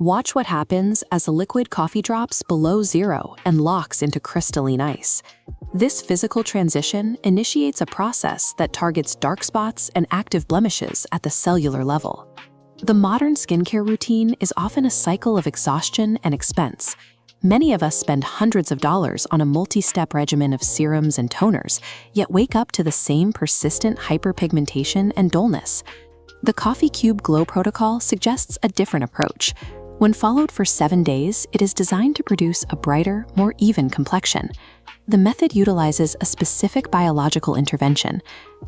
Watch what happens as the liquid coffee drops below zero and locks into crystalline ice. This physical transition initiates a process that targets dark spots and active blemishes at the cellular level. The modern skincare routine is often a cycle of exhaustion and expense. Many of us spend hundreds of dollars on a multi-step regimen of serums and toners, yet wake up to the same persistent hyperpigmentation and dullness. The Coffee Cube Glow Protocol suggests a different approach. When followed for 7 days, it is designed to produce a brighter, more even complexion. The method utilizes a specific biological intervention,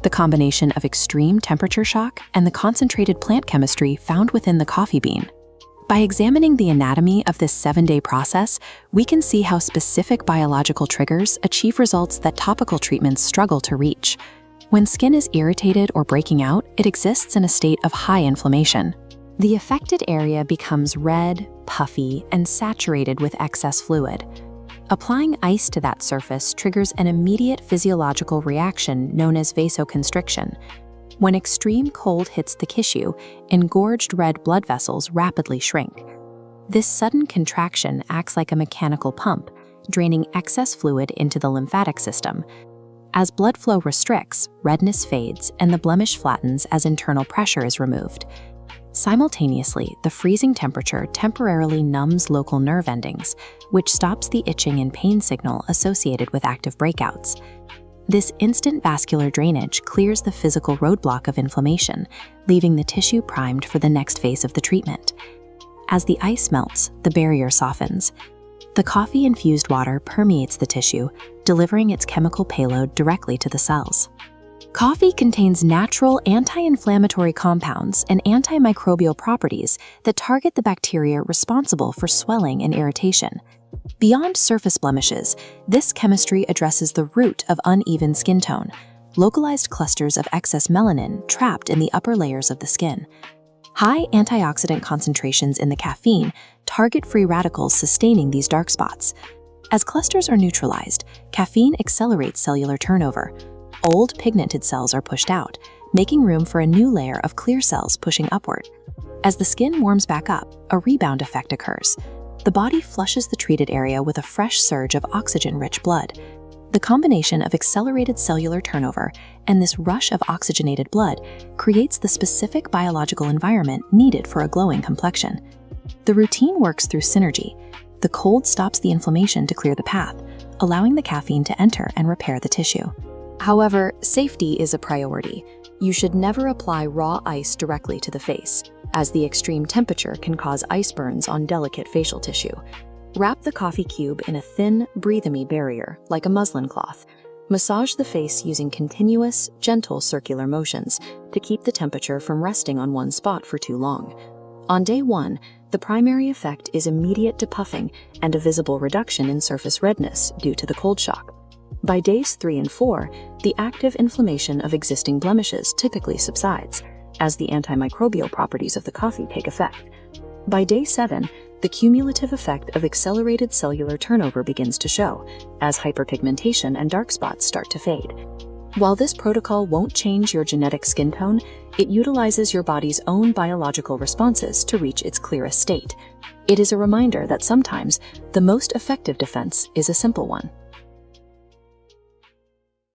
the combination of extreme temperature shock and the concentrated plant chemistry found within the coffee bean. By examining the anatomy of this 7-day process, we can see how specific biological triggers achieve results that topical treatments struggle to reach. When skin is irritated or breaking out, it exists in a state of high inflammation. The affected area becomes red, puffy, and saturated with excess fluid. Applying ice to that surface triggers an immediate physiological reaction known as vasoconstriction. When extreme cold hits the tissue, engorged red blood vessels rapidly shrink. This sudden contraction acts like a mechanical pump, draining excess fluid into the lymphatic system. As blood flow restricts, redness fades and the blemish flattens as internal pressure is removed. Simultaneously, the freezing temperature temporarily numbs local nerve endings, which stops the itching and pain signal associated with active breakouts. This instant vascular drainage clears the physical roadblock of inflammation, leaving the tissue primed for the next phase of the treatment. As the ice melts, the barrier softens. The coffee-infused water permeates the tissue, delivering its chemical payload directly to the cells. Coffee contains natural anti-inflammatory compounds and antimicrobial properties that target the bacteria responsible for swelling and irritation. Beyond surface blemishes, this chemistry addresses the root of uneven skin tone, localized clusters of excess melanin trapped in the upper layers of the skin. High antioxidant concentrations in the caffeine target free radicals sustaining these dark spots. As clusters are neutralized, caffeine accelerates cellular turnover. Old pigmented cells are pushed out, making room for a new layer of clear cells pushing upward. As the skin warms back up, a rebound effect occurs. The body flushes the treated area with a fresh surge of oxygen-rich blood. The combination of accelerated cellular turnover and this rush of oxygenated blood creates the specific biological environment needed for a glowing complexion. The routine works through synergy. The cold stops the inflammation to clear the path, allowing the caffeine to enter and repair the tissue. However, safety is a priority. You should never apply raw ice directly to the face, as the extreme temperature can cause ice burns on delicate facial tissue. Wrap the coffee cube in a thin, breathe-me barrier, like a muslin cloth. Massage the face using continuous, gentle circular motions to keep the temperature from resting on one spot for too long. On day 1, the primary effect is immediate depuffing and a visible reduction in surface redness due to the cold shock. By days 3 and 4, the active inflammation of existing blemishes typically subsides, as the antimicrobial properties of the coffee take effect. By day 7, the cumulative effect of accelerated cellular turnover begins to show, as hyperpigmentation and dark spots start to fade. While this protocol won't change your genetic skin tone, it utilizes your body's own biological responses to reach its clearest state. It is a reminder that sometimes the most effective defense is a simple one.